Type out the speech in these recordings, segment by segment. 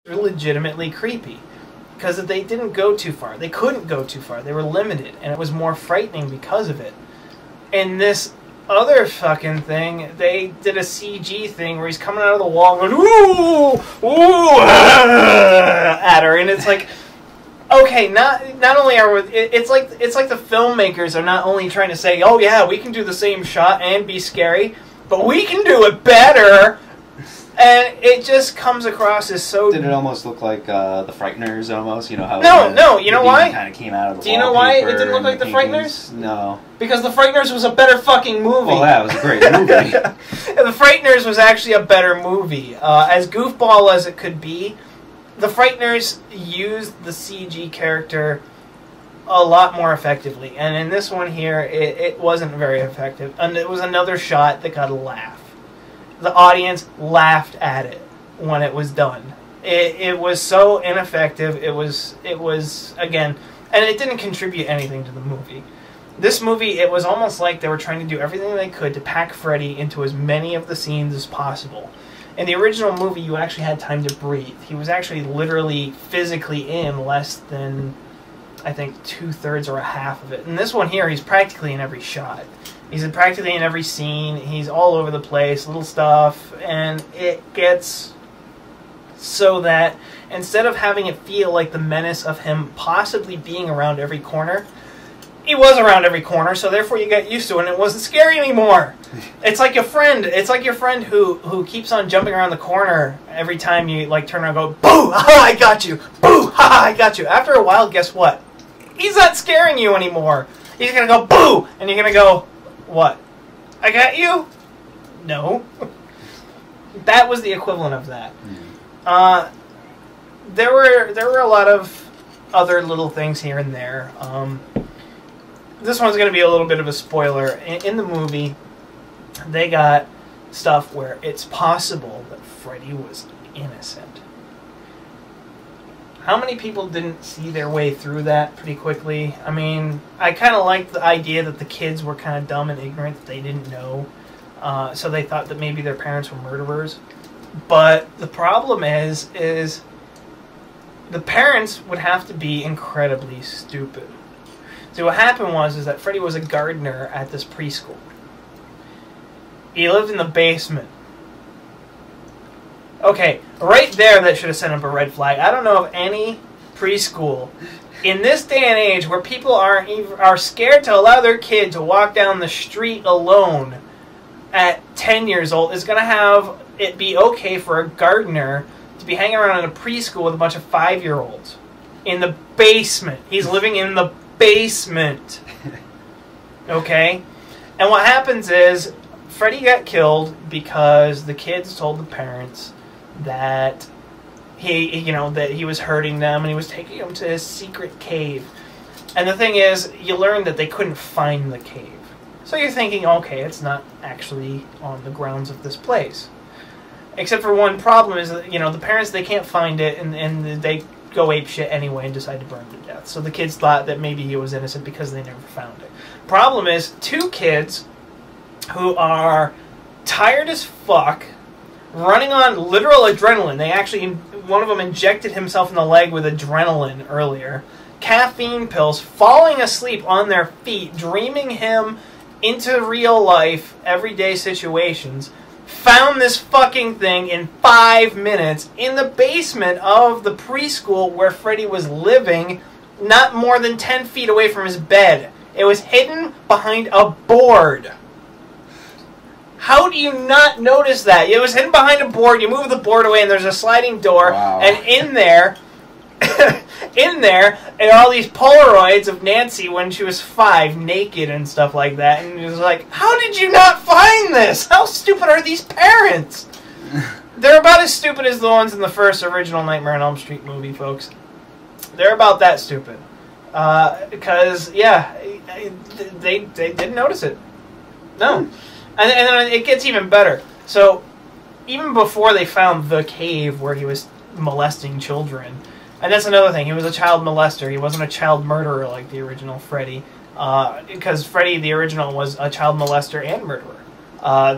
legitimately creepy because they didn't go too far. They couldn't go too far. They were limited, and it was more frightening because of it. And this other fucking thing, they did a CG thing where he's coming out of the wall and going, ooh, ooh, at her, and it's like, okay, not only are we, it's like the filmmakers are not only trying to say, oh yeah, we can do the same shot and be scary, but we can do it better. And it just comes across as so... Did it almost look like The Frighteners, almost? You know how... No, you know why? Kind of came out of the Do you know why it didn't look like The Frighteners? No. Because The Frighteners was a better fucking movie. Well, that was a great movie. The Frighteners was actually a better movie. As goofball as it could be, The Frighteners used the CG character a lot more effectively. And in this one here, it wasn't very effective. And it was another shot that got a laugh. The audience laughed at it when it was done. It was so ineffective. It was again, and it didn't contribute anything to the movie. This movie, it was almost like they were trying to do everything they could to pack Freddy into as many of the scenes as possible. In the original movie, you actually had time to breathe. He was actually literally physically in less than, I think, 2/3 or a half of it. In this one here, he's practically in every shot. He's practically in every scene. He's all over the place, little stuff, and it gets so that instead of having it feel like the menace of him possibly being around every corner, he was around every corner, so therefore you got used to it, and it wasn't scary anymore. It's like your friend. It's like your friend who keeps on jumping around the corner every time you like turn around and go, boo, ha, I got you. Boo, ha, I got you. After a while, guess what? He's not scaring you anymore. He's going to go, boo, and you're going to go, what? I got you? No. That was the equivalent of that. There were a lot of other little things here and there. This one's going to be a little bit of a spoiler. In the movie, they got stuff where it's possible that Freddy was innocent. How many people didn't see their way through that pretty quickly? I mean, I kind of liked the idea that the kids were kind of dumb and ignorant, that they didn't know. So they thought that maybe their parents were murderers. But the problem is the parents would have to be incredibly stupid. So what happened was that Freddy was a gardener at this preschool. He lived in the basement. Okay, right there that should have sent up a red flag. I don't know of any preschool in this day and age where people are scared to allow their kid to walk down the street alone at 10 years old is going to have it be okay for a gardener to be hanging around in a preschool with a bunch of 5-year-olds in the basement. He's living in the basement. Okay? And what happens is Freddy got killed because the kids told the parents that he was hurting them and he was taking them to his secret cave. And the thing is, you learn that they couldn't find the cave. So you're thinking, okay, it's not actually on the grounds of this place. Except for one problem is that, the parents, they can't find it and they go apeshit anyway and decide to burn to death. So the kids thought that maybe he was innocent because they never found it. Problem is, 2 kids who are tired as fuck, running on literal adrenaline. They actually, one of them injected himself in the leg with adrenaline earlier. Caffeine pills, falling asleep on their feet, dreaming him into real life, everyday situations. Found this fucking thing in 5 minutes in the basement of the preschool where Freddy was living, not more than 10 feet away from his bed. It was hidden behind a board. How do you not notice that? It was hidden behind a board, you move the board away and there's a sliding door, wow. And in there are all these Polaroids of Nancy when she was 5, naked and stuff like that, and it was like, how did you not find this? How stupid are these parents? They're about as stupid as the ones in the first original Nightmare on Elm Street movie, folks. They're about that stupid. Because, yeah, they didn't notice it. No. And then it gets even better. So, even before they found the cave where he was molesting children, and that's another thing, he was a child molester. He wasn't a child murderer like the original Freddy. Because Freddy, the original, was a child molester and murderer.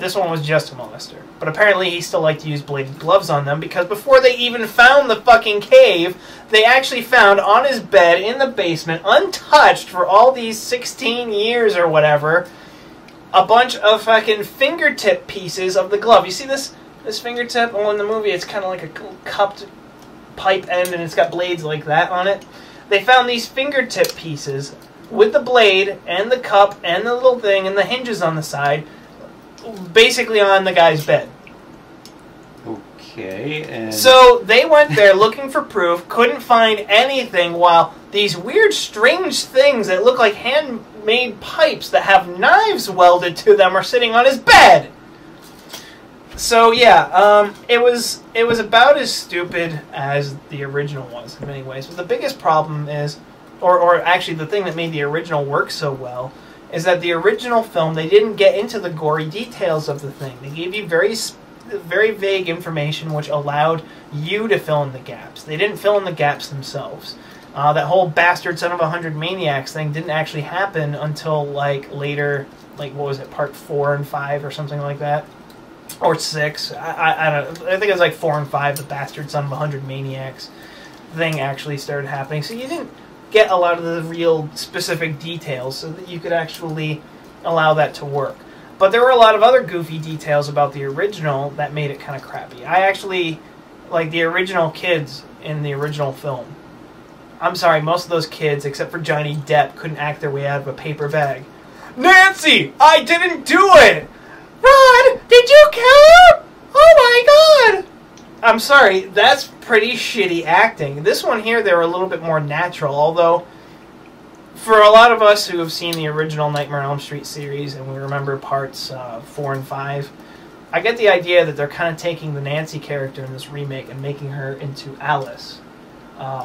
This one was just a molester. But apparently he still liked to use bladed gloves on them because before they even found the fucking cave, they actually found on his bed in the basement, untouched for all these 16 years or whatever, a bunch of fucking fingertip pieces of the glove. You see this fingertip? Well, in the movie it's kind of like a cupped pipe end and it's got blades like that on it. They found these fingertip pieces with the blade and the cup and the little thing and the hinges on the side, basically on the guy's bed. Okay, and... So they went there looking for proof, couldn't find anything, while these weird, strange things that look like handmade pipes that have knives welded to them are sitting on his bed. So yeah, it was about as stupid as the original was in many ways. But the biggest problem is, or actually the thing that made the original work so well, is that the original film, they didn't get into the gory details of the thing. They gave you very vague information which allowed you to fill in the gaps. They didn't fill in the gaps themselves. That whole bastard son of 100 maniacs thing didn't actually happen until like later, like what was it, part 4 and 5 or something like that? Or 6. I don't know. I think it was like 4 and 5, the bastard son of 100 maniacs thing actually started happening. So you didn't get a lot of the real specific details so that you could actually allow that to work. But there were a lot of other goofy details about the original that made it kind of crappy. I actually, like the original kids in the original film, I'm sorry, most of those kids, except for Johnny Depp, couldn't act their way out of a paper bag. Nancy, I didn't do it! Rod, did you kill him? Oh my god! I'm sorry, that's pretty shitty acting. This one here, they were a little bit more natural, although for a lot of us who have seen the original Nightmare on Elm Street series and we remember parts 4 and 5, I get the idea that they're kind of taking the Nancy character in this remake and making her into Alice,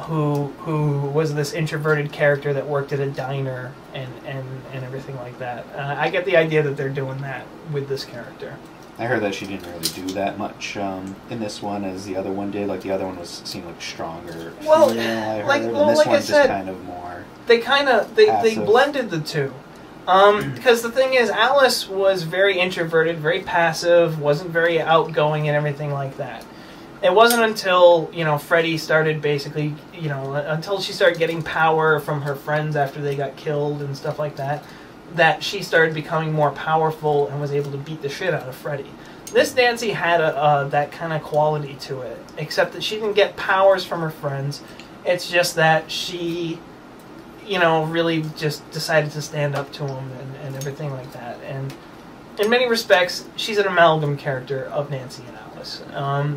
who was this introverted character that worked at a diner and everything like that. I get the idea that they're doing that with this character. I heard that she didn't really do that much in this one as the other one did. Like, the other one seemed like stronger. Well, I heard. like, And well, this like one's I said, just kind of more they blended the two. Because the thing is, Alice was very introverted, very passive, wasn't very outgoing and everything like that. It wasn't until, Freddy started basically, until she started getting power from her friends after they got killed and stuff like that, that she started becoming more powerful and was able to beat the shit out of Freddy. This Nancy had that kind of quality to it, except that she didn't get powers from her friends. It's just that she, really just decided to stand up to him and everything like that. And in many respects, she's an amalgam character of Nancy and Alice.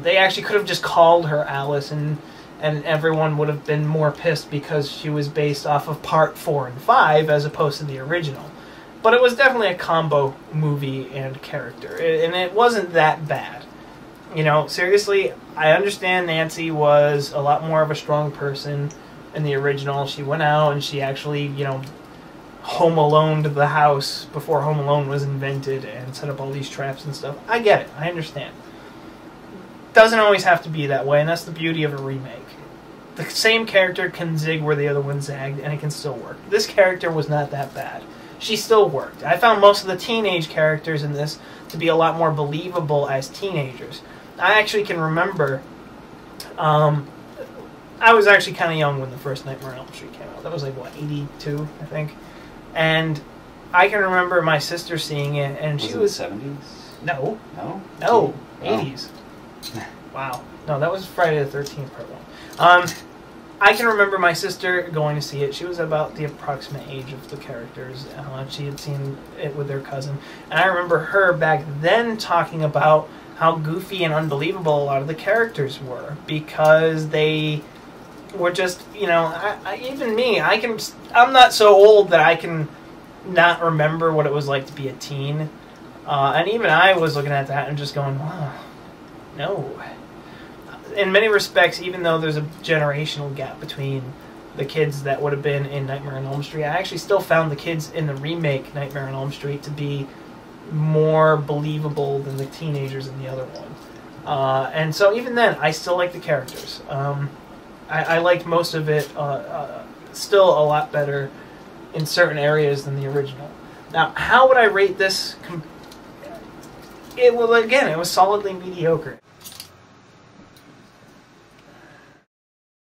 They actually could have just called her Alice and everyone would have been more pissed because she was based off of part 4 and 5 as opposed to the original. But it was definitely a combo movie and character, and it wasn't that bad. Seriously, I understand Nancy was a lot more of a strong person in the original. She went out and she actually, Home Aloned the house before Home Alone was invented and set up all these traps and stuff. I get it. I understand. Doesn't always have to be that way, and that's the beauty of a remake. The same character can zig where the other one zagged, and it can still work. This character was not that bad. She still worked. I found most of the teenage characters in this to be a lot more believable as teenagers. I actually can remember, I was actually kind of young when the first Nightmare on Elm Street came out. That was like, 82, I think. And I can remember my sister seeing it, and she was... 70s? No. No? No, 80s. Wow. No, that was Friday the 13th, part 1. I can remember my sister going to see it. She was about the approximate age of the characters. She had seen it with her cousin. And I remember her back then talking about how goofy and unbelievable a lot of the characters were. Because they were just, even me, I'm not so old that I can not remember what it was like to be a teen. And even I was looking at that and just going, wow, no. In many respects, even though there's a generational gap between the kids that would have been in Nightmare on Elm Street, I actually still found the kids in the remake Nightmare on Elm Street to be more believable than the teenagers in the other one. And so even then, I still like the characters. I liked most of it still a lot better in certain areas than the original. Now, how would I rate this it was solidly mediocre.